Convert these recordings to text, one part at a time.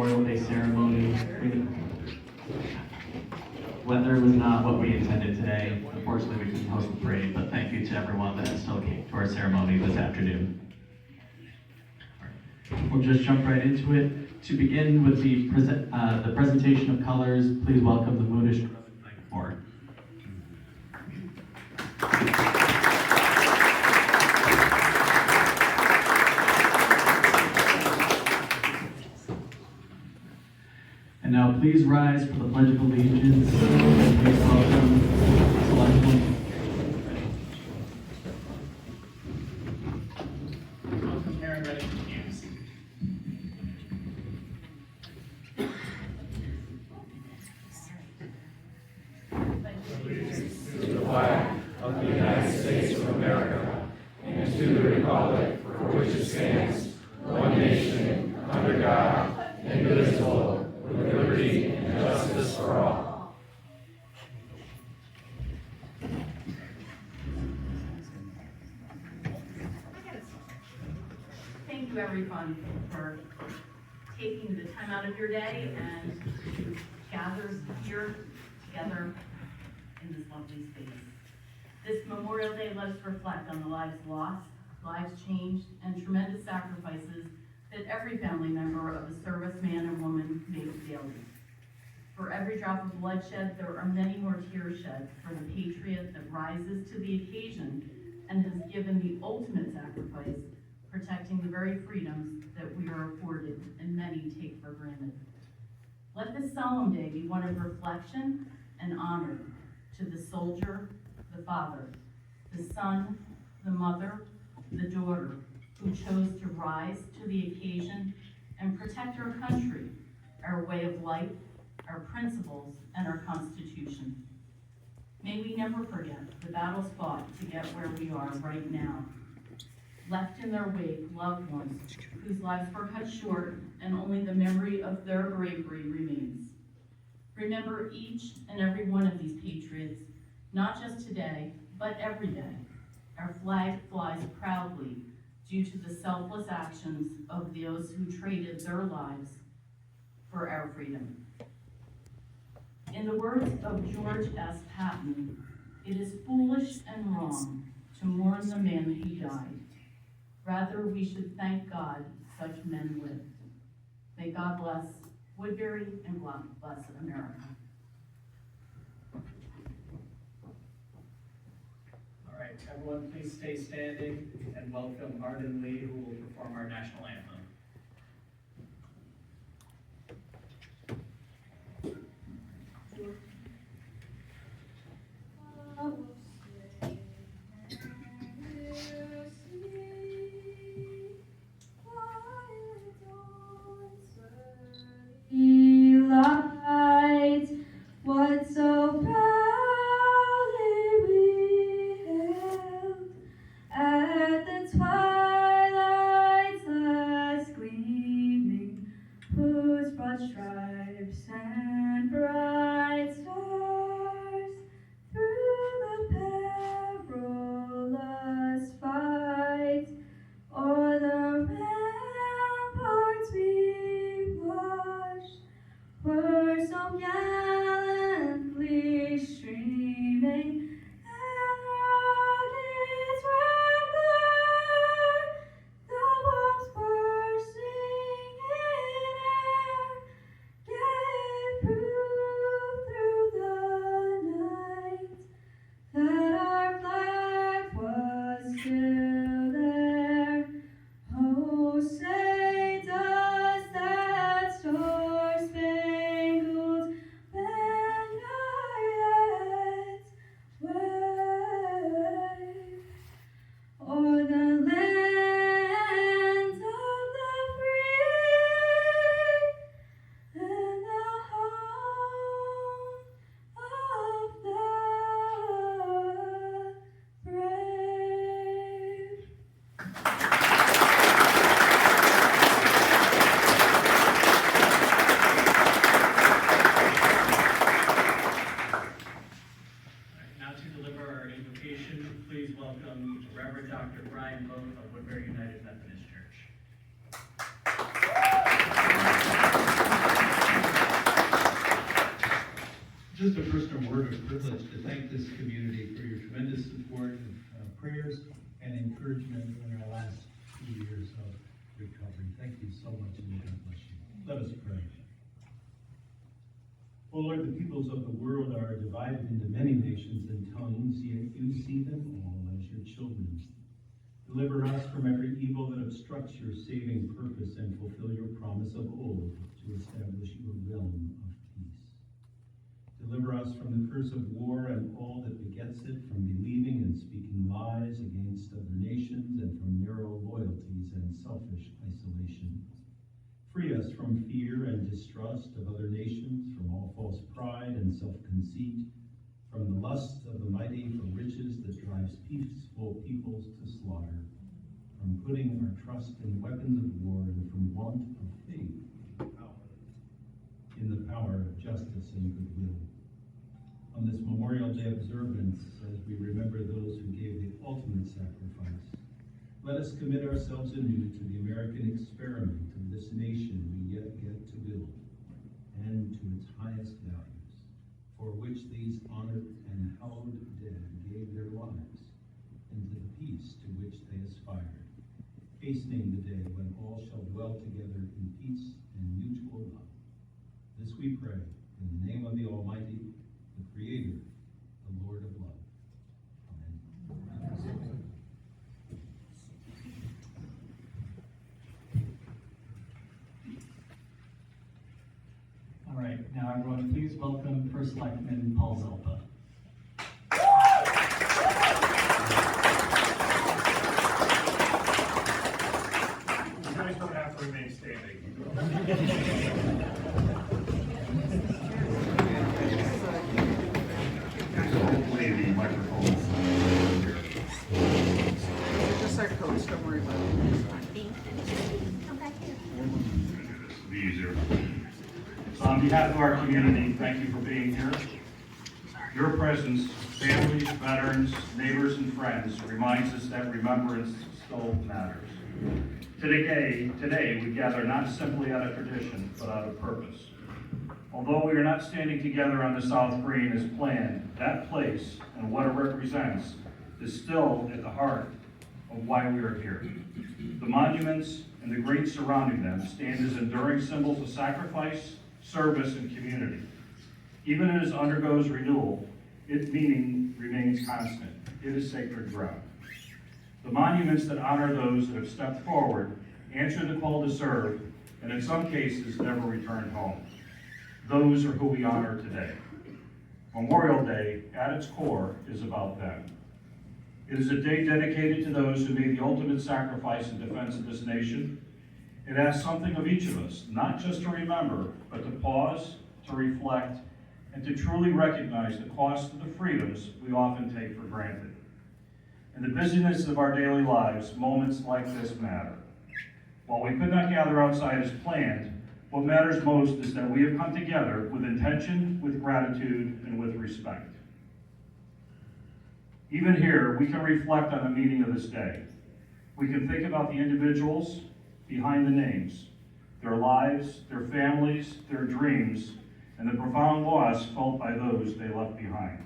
Memorial Day ceremony. Weather was not what we intended today. Unfortunately, we couldn't host the parade, but thank you to everyone that still came to our ceremony this afternoon. We'll just jump right into it. To begin with the presentation of colors, please welcome the Moonish Flag Corps. And now please rise for the Pledge of Allegiance. And please welcome Select One. Welcome, Karen, ready for use. Allegiance to the flag of the United States of America and to the republic for which it stands, one nation, under God, indivisible, with liberty and justice for all. Thank you, everyone, for taking the time out of your day and to gather here together in this lovely space. This Memorial Day, let us reflect on the lives lost, lives changed, and tremendous sacrifices that every family member of a serviceman and woman makes daily. For every drop of bloodshed, there are many more tears shed for the patriot that rises to the occasion and has given the ultimate sacrifice, protecting the very freedoms that we are afforded and many take for granted. Let this solemn day be one of reflection and honor to the soldier, the father, the son, the mother, the daughter, who chose to rise to the occasion and protect our country, our way of life, our principles, and our Constitution. May we never forget the battles fought to get where we are right now. Left in their wake loved ones whose lives were cut short and only the memory of their bravery remains. Remember each and every one of these patriots, not just today, but every day. Our flag flies proudly due to the selfless actions of those who traded their lives for our freedom. In the words of George S. Patton, it is foolish and wrong to mourn the man who died. Rather, we should thank God such men lived. May God bless Woodbury and bless America. All right, everyone, please stay standing and welcome Arden Lee, who will perform our national anthem. Lights, what so proudly we hailed at the twilight's last gleaming, whose broad stripes and bright stars through the perilous fight o'er the ramparts we watched were so gallantly streaming, and rockets red glare, the bombs bursting in air, gave proof Just a personal word of privilege to thank this community for your tremendous support, prayers, and encouragement in our last 2 years of recovery. Thank you so much, and God bless you. Let us pray. O Lord, the peoples of the world are divided into many nations and tongues, yet you see them all as your children. Deliver us from every evil that obstructs your saving purpose and fulfill your promise of old to establish your realm of peace. Deliver us from the curse of war and all that begets it, from believing and speaking lies against other nations, and from narrow loyalties and selfish isolation. Free us from fear and distrust of other nations, from all false pride and self-conceit, from the lust of the mighty for riches that drives peaceful peoples to slaughter, from putting our trust in weapons of war, and from want of faith in the power of justice and goodwill. On this Memorial Day observance, as we remember those who gave the ultimate sacrifice, let us commit ourselves anew to the American experiment of this nation we yet get to build, and to its highest values, for which these honored and hallowed dead gave their lives, and to the peace to which they aspired, hastening the day when all shall dwell together in peace and mutual love. This we pray in the name of the Almighty, the Creator, the Lord of love. Amen. All right, now everyone, please welcome First Selectman Paul Zelpa. You guys don't have to remain standing. Hopefully the microphone is here. Just our coats, don't worry about it. It'll be easier. So on behalf of our community, thank you for being here. Your presence, families, veterans, neighbors, and friends reminds us that remembrance still matters. Today, we gather not simply out of tradition, but out of purpose. Although we are not standing together on the South Green as planned, that place and what it represents is still at the heart of why we are here. The monuments and the great surrounding them stand as enduring symbols of sacrifice, service, and community. Even as it undergoes renewal, its meaning remains constant. It is sacred ground. The monuments that honor those that have stepped forward, answered the call to serve, and in some cases never returned home. Those are who we honor today. Memorial Day, at its core, is about them. It is a day dedicated to those who made the ultimate sacrifice in defense of this nation. It asks something of each of us, not just to remember, but to pause, to reflect, and to truly recognize the cost of the freedoms we often take for granted. In the busyness of our daily lives, moments like this matter. While we could not gather outside as planned, what matters most is that we have come together with intention, with gratitude, and with respect. Even here, we can reflect on the meaning of this day. We can think about the individuals behind the names, their lives, their families, their dreams, and the profound loss felt by those they left behind.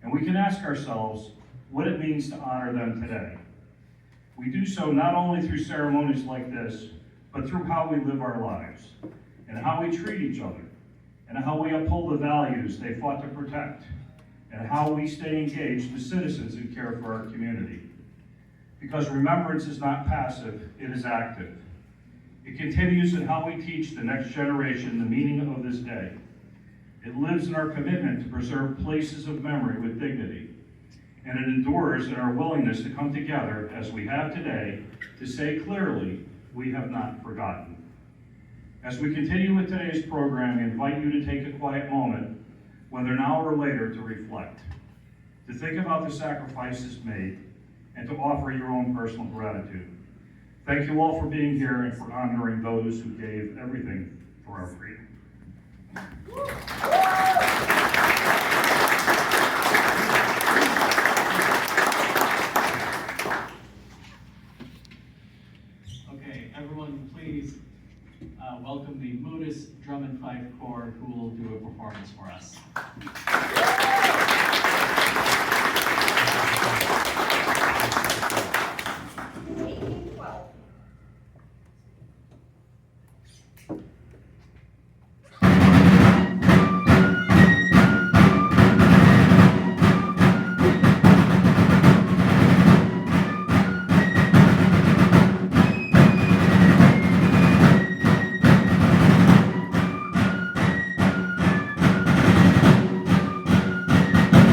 And we can ask ourselves what it means to honor them today. We do so not only through ceremonies like this, but through how we live our lives, and how we treat each other, and how we uphold the values they fought to protect, and how we stay engaged as citizens who care for our community. Because remembrance is not passive, it is active. It continues in how we teach the next generation the meaning of this day. It lives in our commitment to preserve places of memory with dignity. And it endures in our willingness to come together as we have today to say clearly, we have not forgotten. As we continue with today's program, we invite you to take a quiet moment, whether now or later, to reflect, to think about the sacrifices made, and to offer your own personal gratitude. Thank you all for being here and for honoring those who gave everything for our freedom. Okay, everyone, please welcome the Modus Drum and Fife Corps, who will do a performance for us. Thank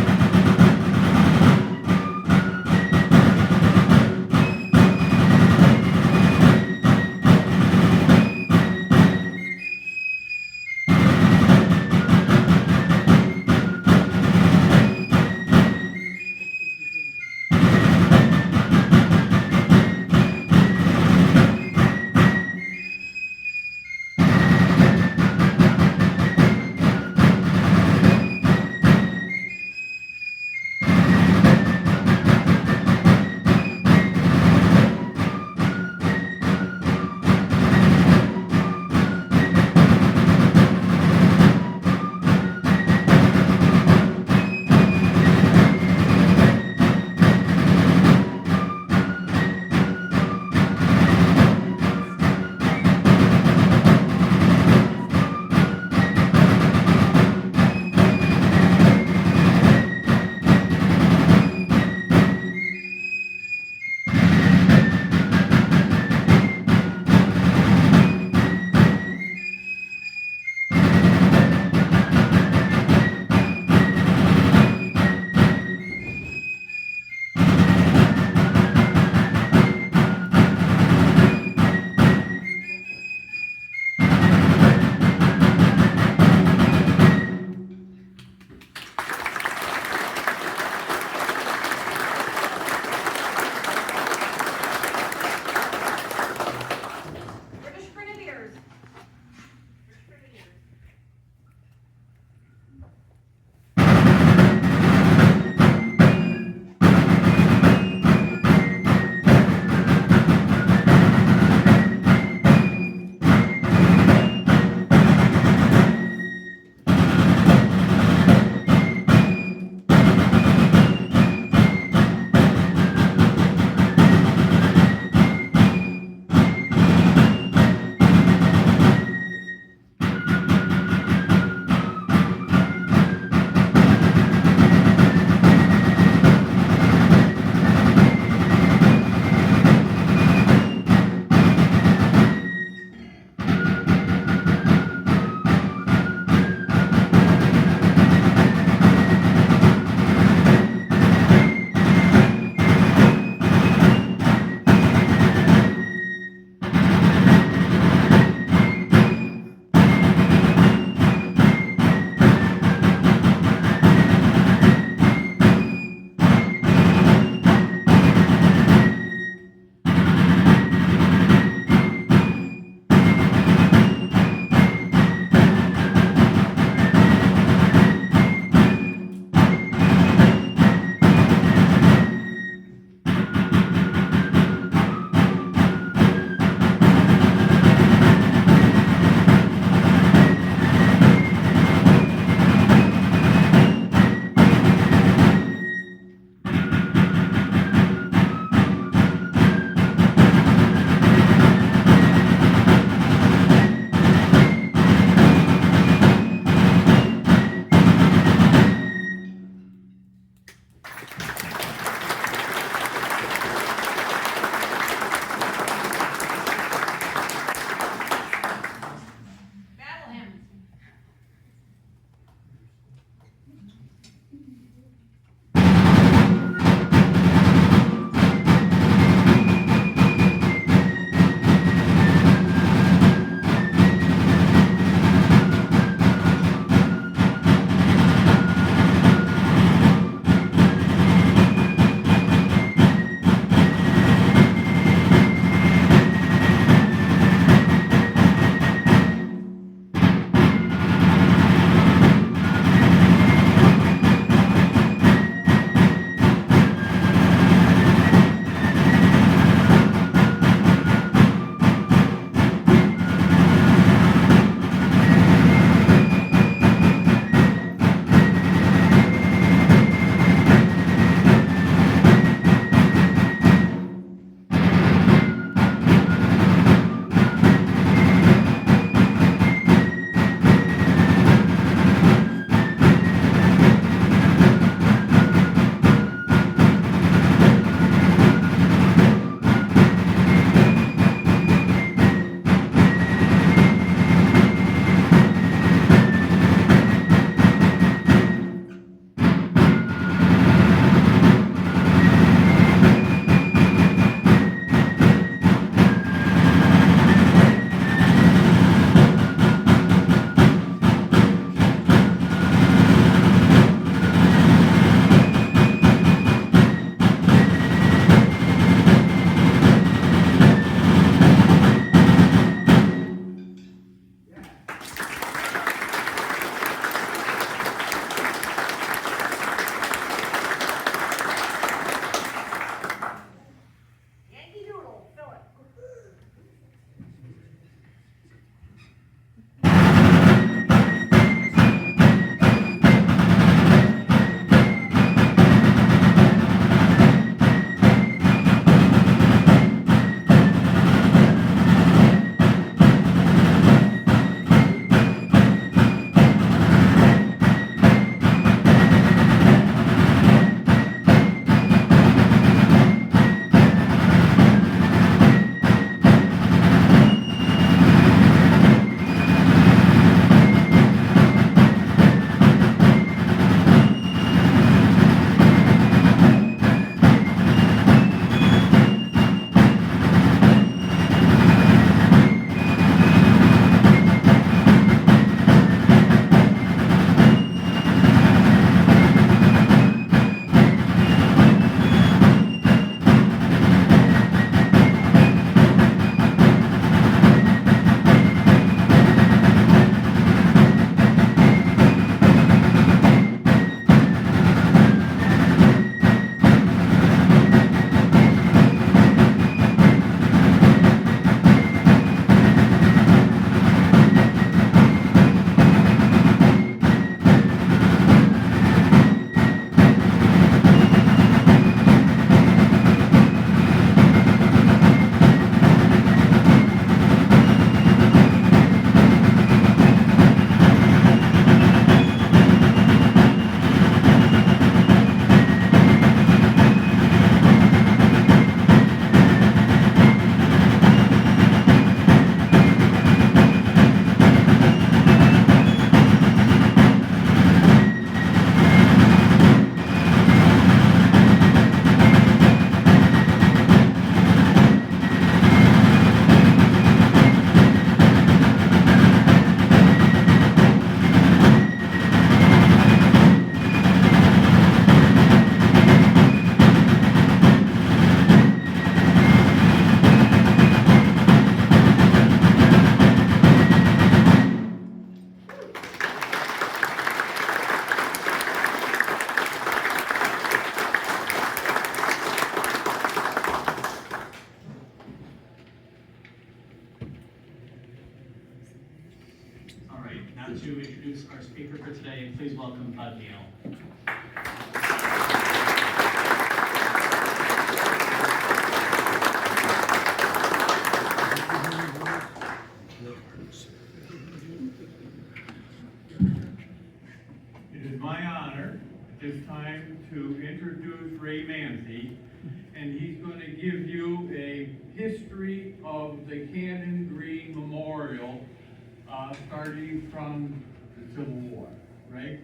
All right, now to introduce our speaker for today, please welcome Bud Neal. It is my honor at this time to introduce Ray Manzi, and he's going to give you a history of the Cannon Green Memorial, starting from the Civil War. Ray?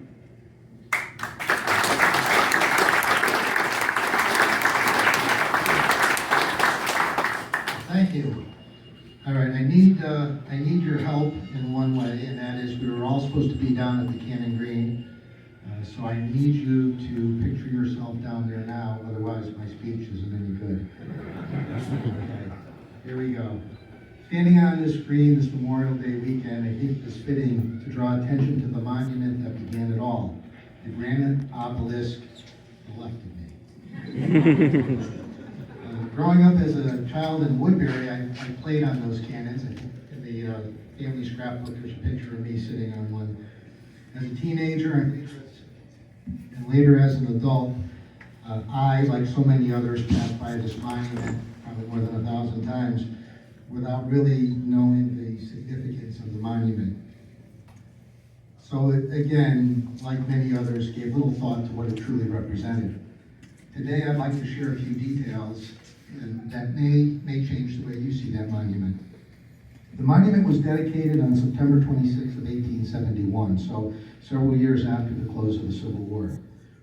Thank you. All right, I need your help in one way, and that is we were all supposed to be down at the Cannon Green, so I need you to picture yourself down there now, otherwise my speech isn't any good. Okay, here we go. Standing on this green this Memorial Day weekend, I think it's fitting to draw attention to the monument that began it all, the granite obelisk to the left of me. Growing up as a child in Woodbury, I played on those cannons. I think in the family scrapbook, there's a picture of me sitting on one. As a teenager, and later as an adult, I, like so many others, passed by this monument probably more than 1,000 times without really knowing the significance of the monument. So it, again, like many others, gave little thought to what it truly represented. Today, I'd like to share a few details that may change the way you see that monument. The monument was dedicated on September 26th of 1871, so several years after the close of the Civil War.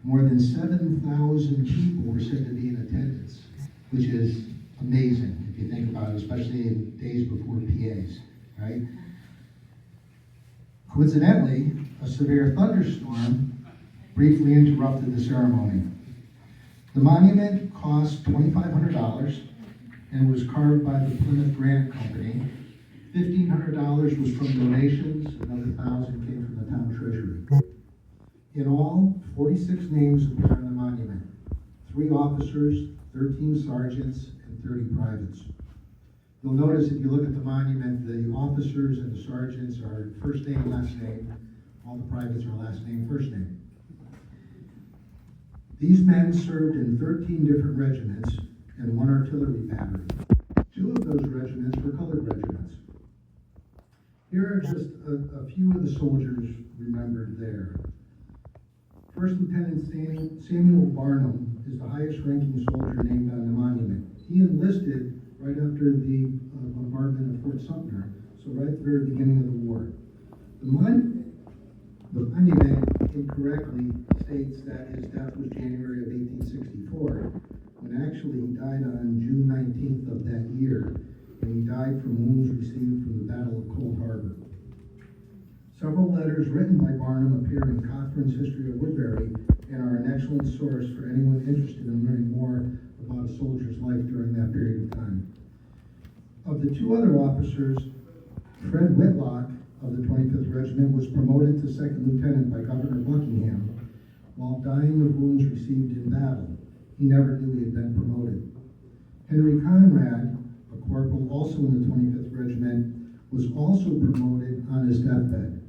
More than 7,000 people were said to be in attendance, which is amazing if you think about it, especially in days before PAs, right? Coincidentally, a severe thunderstorm briefly interrupted the ceremony. The monument cost $2,500 and was carved by the Plymouth Granite Company. $1,500 was from donations, another $1,000 came from the town treasury. In all, 46 names appear on the monument, 3 officers, 13 sergeants, and 30 privates. You'll notice if you look at the monument, the officers and the sergeants are first name, last name. All the privates are last name, first name. These men served in 13 different regiments and 1 artillery battery. 2 of those regiments were colored regiments. Here are just a few of the soldiers remembered there. First Lieutenant Samuel Barnum is the highest ranking soldier named on the monument. He enlisted right after the bombardment of Fort Sumter, so right at the very beginning of the war. The monument incorrectly states that his death was January of 1864, when actually he died on June 19th of that year, and he died from wounds received from the Battle of Cold Harbor. Several letters written by Barnum appear in Cochrane's History of Woodbury and are an excellent source for anyone interested in learning more about a soldier's life during that period of time. Of the 2 other officers, Fred Whitlock of the 25th Regiment was promoted to 2nd Lieutenant by Governor Buckingham while dying of wounds received in battle. He never knew he had been promoted. Henry Conrad, a corporal also in the 25th Regiment, was also promoted on his deathbed.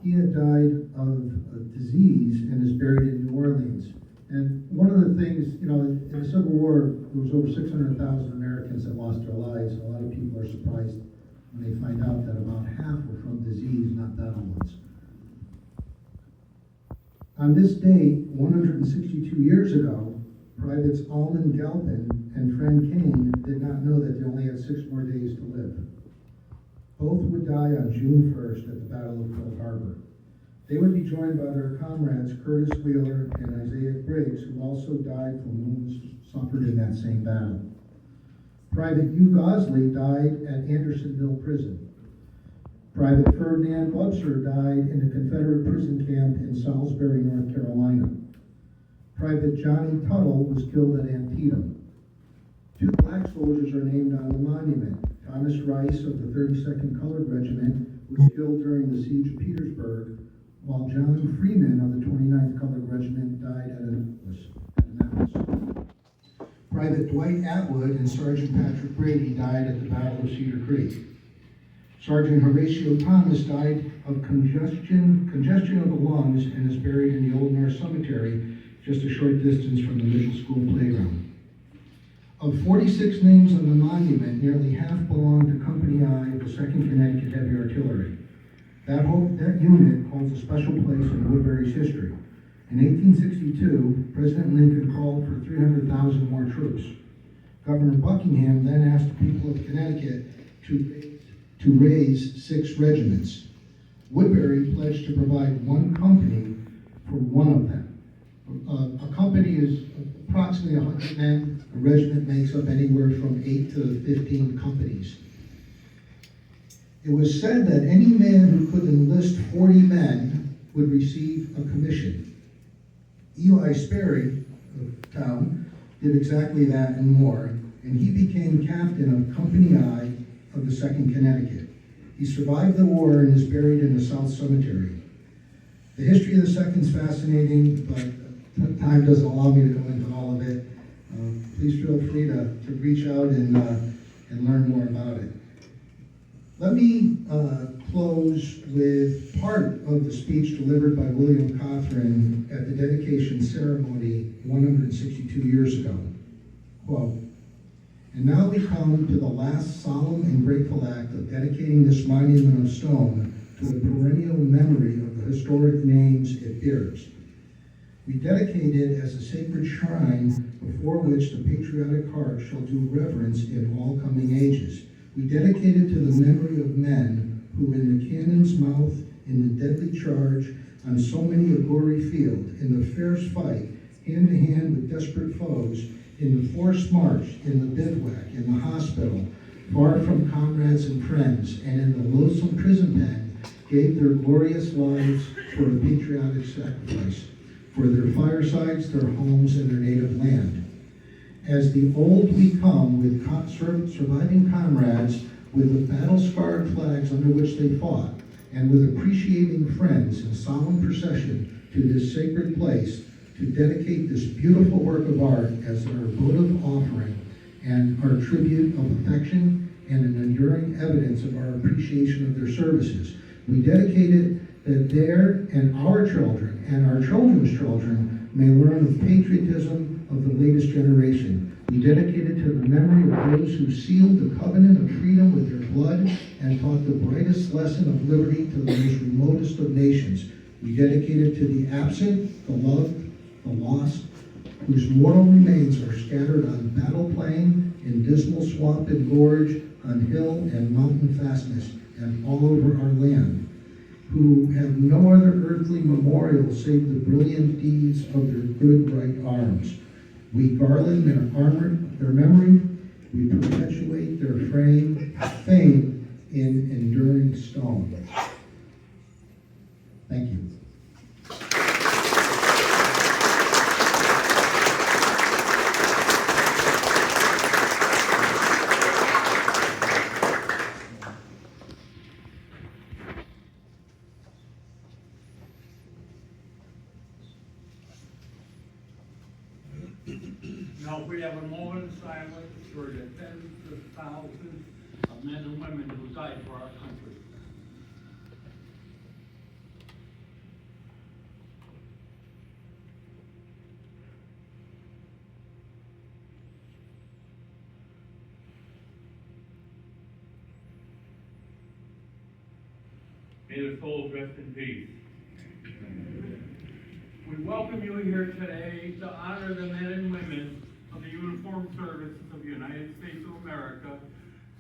He had died of a disease and is buried in New Orleans. And one of the things, in the Civil War, there was over 600,000 Americans that lost their lives. A lot of people are surprised when they find out that about half were from disease, not battle wounds. On this date, 162 years ago, Privates Alden Galpin and Friend Kane did not know that they only had 6 more days to live. Both would die on June 1st at the Battle of Cold Harbor. They would be joined by their comrades Curtis Wheeler and Isaiah Briggs, who also died from wounds suffered in that same battle. Private Hugh Gosley died at Andersonville Prison. Private Ferdinand Webster died in a Confederate prison camp in Salisbury, North Carolina. Private Johnny Tuttle was killed at Antietam. 2 black soldiers are named on the monument. Thomas Rice of the 32nd Colored Regiment was killed during the siege of Petersburg, while John Freeman of the 29th Colored Regiment died at Annapolis. Private Dwight Atwood and Sergeant Patrick Brady died at the Battle of Cedar Creek. Sergeant Horatio Thomas died of congestion of the lungs and is buried in the Old North Cemetery, just a short distance from the middle school playground. Of 46 names on the monument, nearly half belong to Company I of the 2nd Connecticut Heavy Artillery. That unit holds a special place in Woodbury's history. In 1862, President Lincoln called for 300,000 more troops. Governor Buckingham then asked the people of Connecticut to raise 6 regiments. Woodbury pledged to provide one company for one of them. A company is approximately 100 men. A regiment makes up anywhere from 8 to 15 companies. It was said that any man who could enlist 40 men would receive a commission. Eli Sperry of town did exactly that and more, and he became captain of Company I of the 2nd Connecticut. He survived the war and is buried in the South Cemetery. The history of the 2nd is fascinating, but time doesn't allow me to go into all of it. Please feel free to reach out and learn more about it. Let me close with part of the speech delivered by William Cothran at the dedication ceremony 162 years ago. Quote, "And now we come to the last solemn and grateful act of dedicating this monument of stone to the perennial memory of the historic names it bears. We dedicate it as a sacred shrine before which the patriotic heart shall do reverence in all coming ages. We dedicate it to the memory of men who in the cannon's mouth, in the deadly charge, on so many a gory field, in the fierce fight, hand to hand with desperate foes, in the forced march, in the bivouac, in the hospital, far from comrades and friends, and in the loathsome prison pen, gave their glorious lives for a patriotic sacrifice, for their firesides, their homes, and their native land. As the old we come with surviving comrades, with the battle-scarred flags under which they fought, and with appreciating friends in solemn procession to this sacred place, to dedicate this beautiful work of art as our votive offering and our tribute of affection and an enduring evidence of our appreciation of their services. We dedicate it that their and our children and our children's children may learn of patriotism of the latest generation. We dedicate it to the memory of those who sealed the covenant of freedom with their blood and taught the brightest lesson of liberty to the most remotest of nations. We dedicate it to the absent, the loved, the lost, whose mortal remains are scattered on battle plain, in dismal swamp and gorge, on hill and mountain fastness, and all over our land, who have no other earthly memorial save the brilliant deeds of their good right arms. We garland their memory, we perpetuate their fame in enduring stone. Thank you. Now, we have a moment of silence for the tens of thousands of men and women who died for our country. May their souls rest in peace. We welcome you here today to honor the men and women of the uniformed services of the United States of America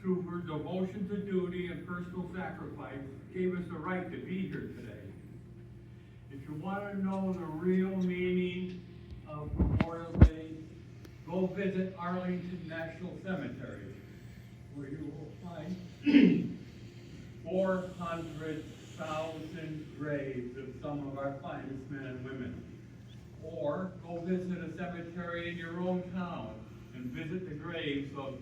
who, through devotion to duty and personal sacrifice, gave us the right to be here today. If you want to know the real meaning of Memorial Day, go visit Arlington National Cemetery, where you will find 400,000 graves of some of our finest men and women. Or go visit a cemetery in your own town and visit the graves of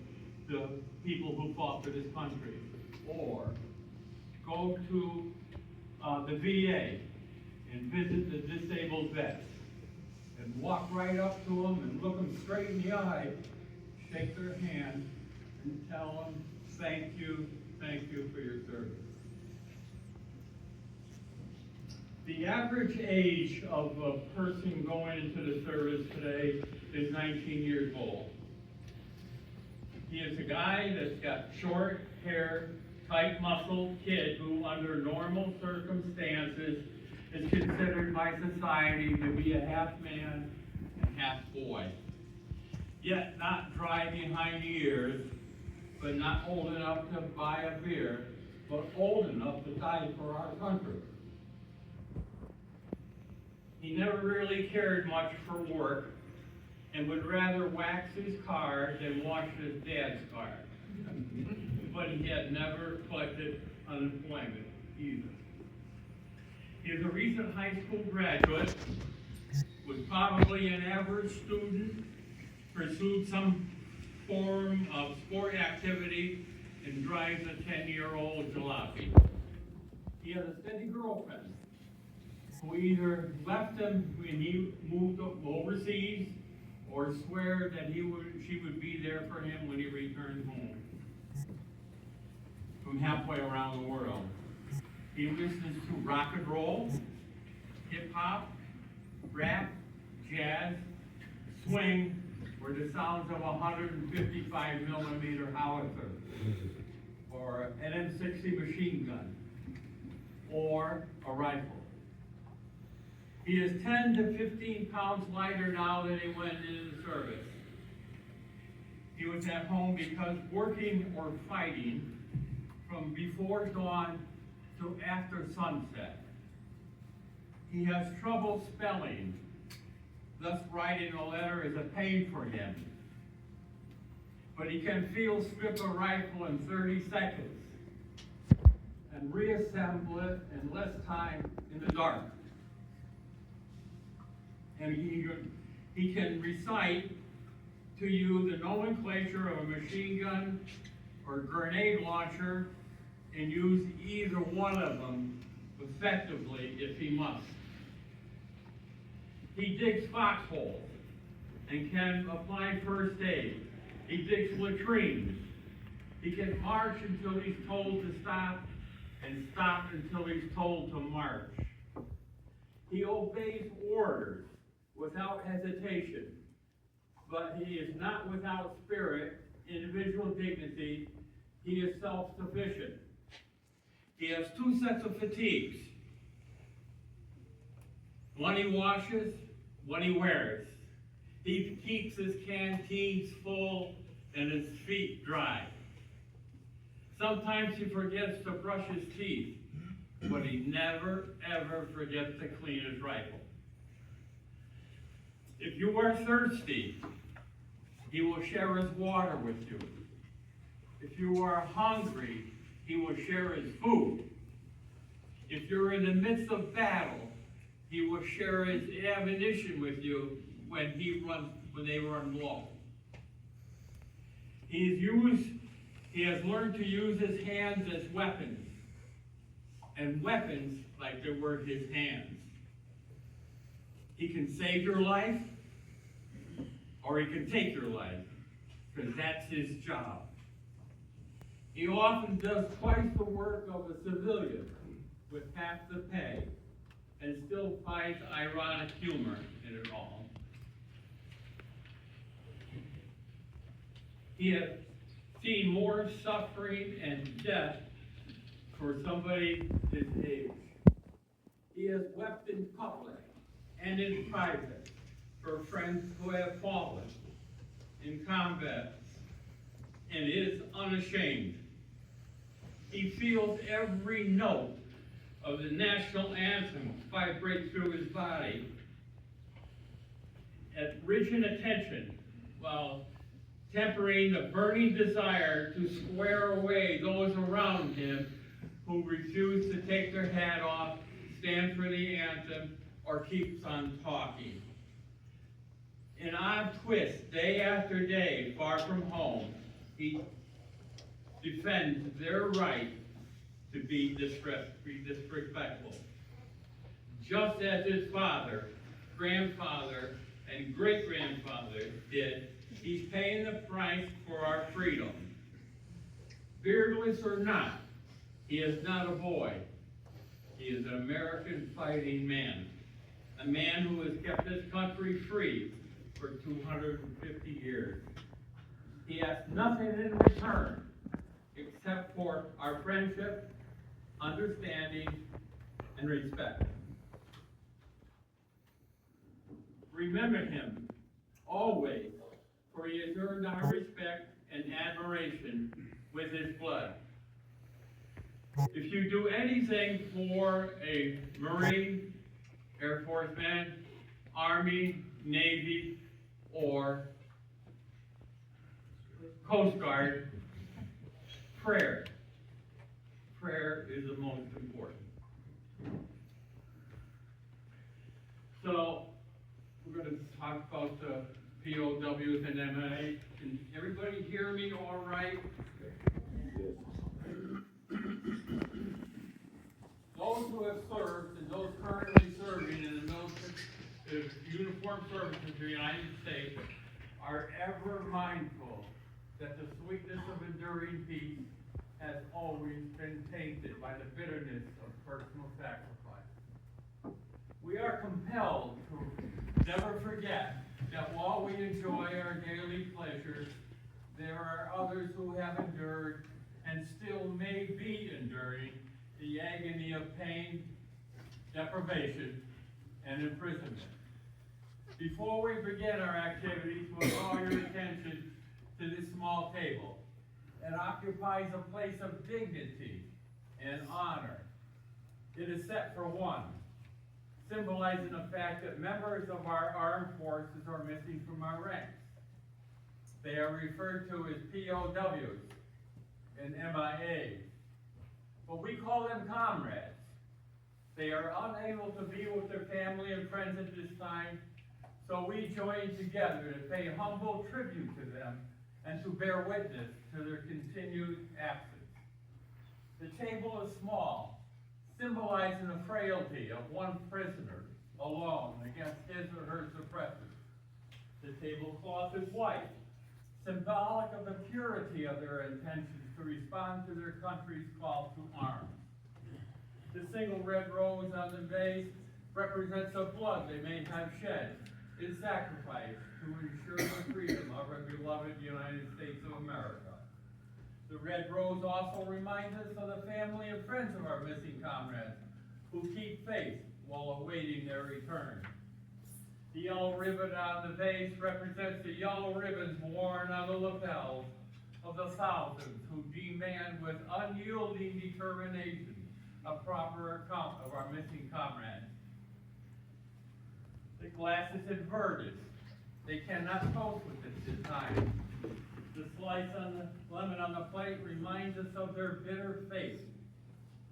the people who fought for this country. Or go to the VA and visit the disabled vets and walk right up to them and look them straight in the eye, shake their hand, and tell them thank you thank you for your service. The average age of a person going into the service today is 19 years old. He is a guy that's got short hair, tight muscled kid who under normal circumstances is considered by society to be a half man and half boy. Yet not dry behind the ears, but not old enough to buy a beer, but old enough to die for our country. He never really cared much for work and would rather wax his car than wash his dad's car. But he had never collected unemployment either. He is a recent high school graduate, was probably an average student, pursued some form of sport activity, and drives a 10-year-old jalopy. He has a steady girlfriend who either left him when he moved overseas or swear that she would be there for him when he returned home from halfway around the world. He listens to rock and roll, hip hop, rap, jazz, swing, or the sounds of a 155 millimeter howitzer, or an M60 machine gun, or a rifle. He is 10 to 15 pounds lighter now than he went into the service. He was at home because working or fighting from before dawn to after sunset. He has trouble spelling, thus writing a letter is a pain for him. But he can field strip a rifle in 30 seconds and reassemble it in less time in the dark. And he can recite to you the nomenclature of a machine gun or grenade launcher and use either one of them effectively if he must. He digs foxholes and can apply first aid. He digs latrines. He can march until he's told to stop and stop until he's told to march. He obeys orders without hesitation, but he is not without spirit, individual dignity. He is self-sufficient. He has 2 sets of fatigues. One he washes, one he wears. He keeps his canteens full and his feet dry. Sometimes he forgets to brush his teeth, but he never, ever forgets to clean his rifle. If you are thirsty, he will share his water with you. If you are hungry, he will share his food. If you're in the midst of battle, he will share his ammunition with you when they run low. He has learned to use his hands as weapons, and weapons like they were his hands. He can save your life, or he can take your life, because that's his job. He often does twice the work of a civilian with half the pay, and still finds ironic humor in it all. He has seen more suffering and death for somebody his age. He has wept in public and in private for friends who have fallen in combat, and is unashamed. He feels every note of the national anthem vibrate through his body at rigid attention, while tempering the burning desire to square away those around him who refuse to take their hat off, stand for the anthem, or keeps on talking. In odd twists, day after day, far from home, he defends their right to be disrespectful. Just as his father, grandfather, and great-grandfather did, he's paying the price for our freedom. Beardless or not, he is not a boy. He is an American fighting man. A man who has kept this country free for 250 years. He asks nothing in return except for our friendship, understanding, and respect. Remember him always, for he has earned our respect and admiration with his blood. If you do anything for a Marine, Air Force man, Army, Navy, or Coast Guard, prayer. Prayer is the most important. So, we're going to talk about the POWs and MIA. Can everybody hear me all right? Those who have served and those currently serving in the military, uniformed services of the United States are ever mindful that the sweetness of enduring peace has always been tainted by the bitterness of personal sacrifice. We are compelled to never forget that while we enjoy our daily pleasures, there are others who have endured and still may be enduring the agony of pain, deprivation, and imprisonment. Before we begin our activities, we'll call your attention to this small table. It occupies a place of dignity and honor. It is set for one, symbolizing the fact that members of our armed forces are missing from our ranks. They are referred to as POWs and MIAs, but we call them comrades. They are unable to be with their family and friends at this time, so we join together to pay humble tribute to them and to bear witness to their continued absence. The table is small, symbolizing the frailty of one prisoner alone against his or her suppressors. The tablecloth is white, symbolic of the purity of their intentions to respond to their country's call to arms. The single red rose on the vase represents the blood they may have shed in sacrifice to ensure the freedom of our beloved United States of America. The red rose also reminds us of the family and friends of our missing comrades who keep faith while awaiting their return. The yellow ribbon on the vase represents the yellow ribbons worn on the lapels of the thousands who demand with unyielding determination a proper account of our missing comrades. The glass is inverted. They cannot toast with it this time. The slice on the lemon on the plate reminds us of their bitter fate.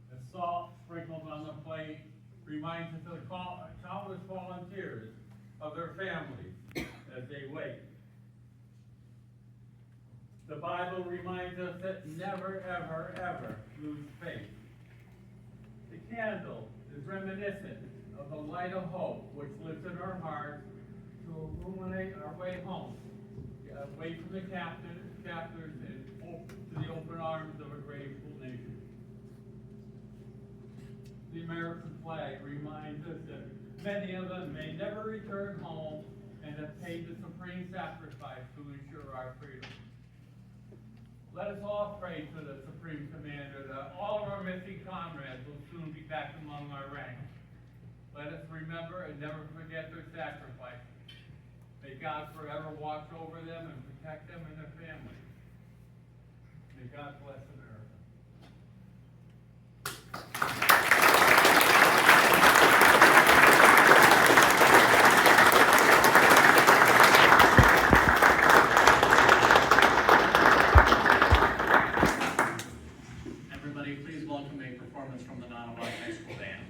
The salt sprinkled on the plate reminds us of the countless volunteers of their families as they wait. The Bible reminds us that never, ever, ever lose faith. The candle is reminiscent of the light of hope which lives in our hearts to illuminate our way home, away from the captors and to the open arms of a grateful nation. The American flag reminds us that many of them may never return home and have paid the supreme sacrifice to ensure our freedom. Let us all pray to the Supreme Commander that all of our missing comrades will soon be back among our ranks. Let us remember and never forget their sacrifice. May God forever watch over them and protect them and their families. May God bless America. Everybody, please welcome a performance from the Nottawa High School Band.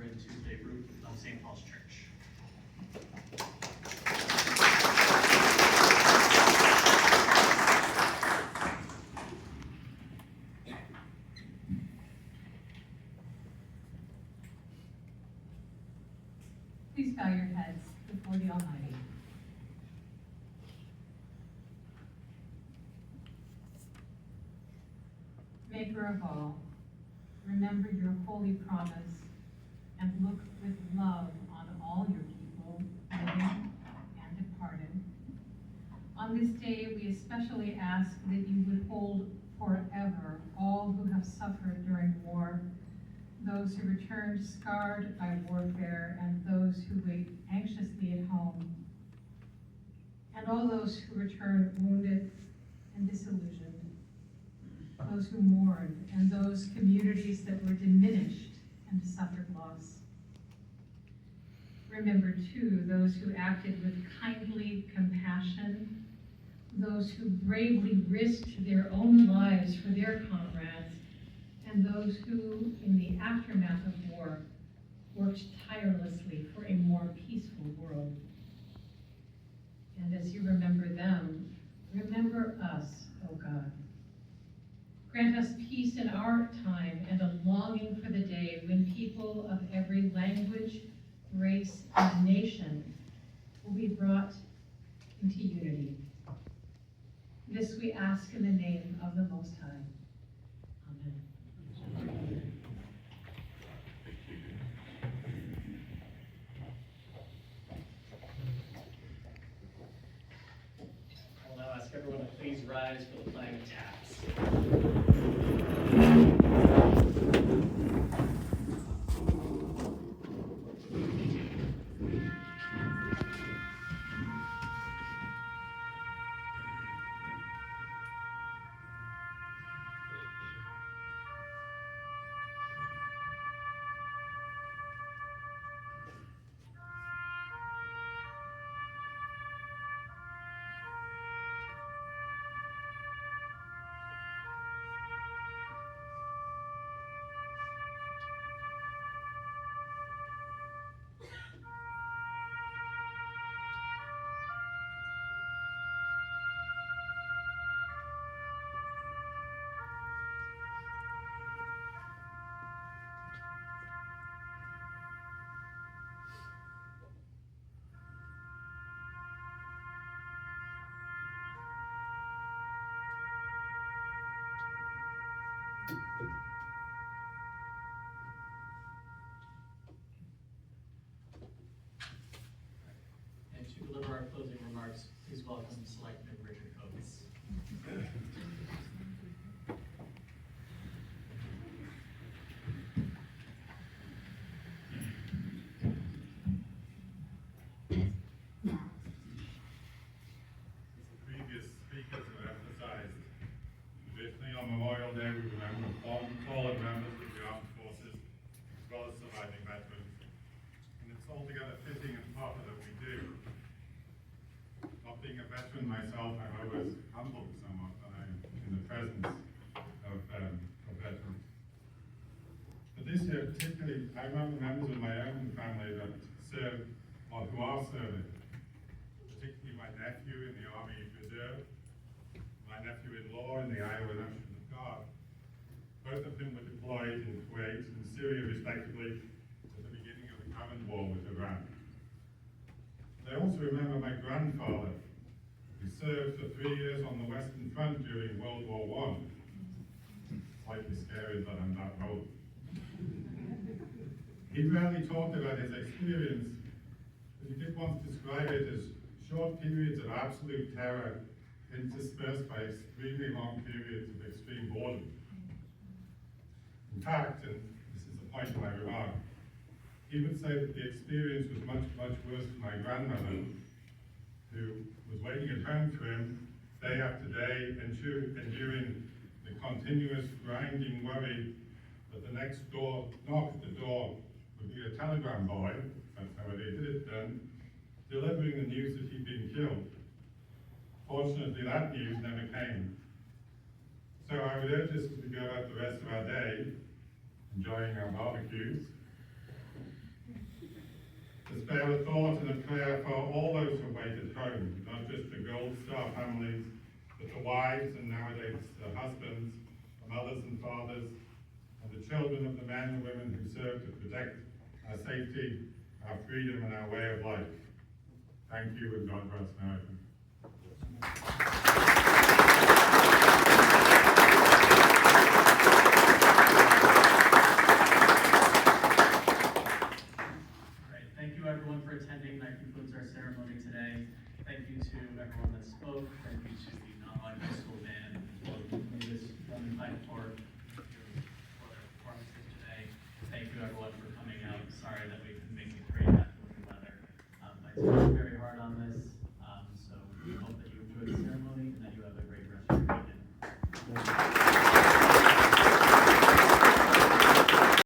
into the roof of St. Paul's Church. Please bow your heads before the Almighty. Maker of all, remember your holy promise and look with love on all your people, living and departed. On this day, we especially ask that you would hold forever all who have suffered during war, those who returned scarred by warfare, and those who wait anxiously at home, and all those who return wounded and disillusioned, those who mourned, and those communities that were diminished and suffered loss. Remember, too, those who acted with kindly compassion, those who bravely risked their own lives for their comrades, and those who, in the aftermath of war, worked tirelessly for a more peaceful world. And as you remember them, remember us, O God. Grant us peace in our time and a longing for the day when people of every language, race, and nation will be brought into unity. This we ask in the name of the Most High. Amen. I'll now ask everyone to please rise for the flag of taps. And to deliver our closing remarks, please welcome Selectman Richard Coates. Previous speakers have emphasized, traditionally on Memorial Day, we remember fallen members of the armed forces, as well as surviving veterans. And it's altogether fitting and proper that we do. Not being a veteran myself, I'm always humbled somewhat when I'm in the presence of veterans. But this year particularly, I remember members of my own family that served, or who are serving, particularly my nephew in the Army Reserve, my nephew-in-law in the Iowa National Guard. Both of them were deployed in Kuwait and Syria, respectively, at the beginning of the current war with Iran. I also remember my grandfather, who served for 3 years on the Western Front during World War I. Slightly scary that I'm that old. He rarely talked about his experience, but he did once describe it as short periods of absolute terror interspersed by extremely long periods of extreme boredom. In fact, and this is the point of my remark, he would say that the experience was much, much worse for my grandmother, who was waiting at home for him day after day, enduring the continuous grinding worry that the next door knock at the door would be a telegram boy, that's how they did it then, delivering the news that he'd been killed. Fortunately, that news never came. So I would urge us to go about the rest of our day, enjoying our barbecues, spare a thought and a prayer for all those who wait at home, not just the Gold Star families, but the wives and nowadays the husbands, the mothers and fathers, and the children of the men and women who serve to protect our safety, our freedom, and our way of life. Thank you, and God bless America. Great, thank you everyone for attending. That concludes our ceremony today. Thank you to everyone that spoke. Thank you to the non-live high school band, as well as the Louis Roman High Court for their performances today. Thank you everyone for coming out. Sorry that we couldn't make it great after the weather. But it's very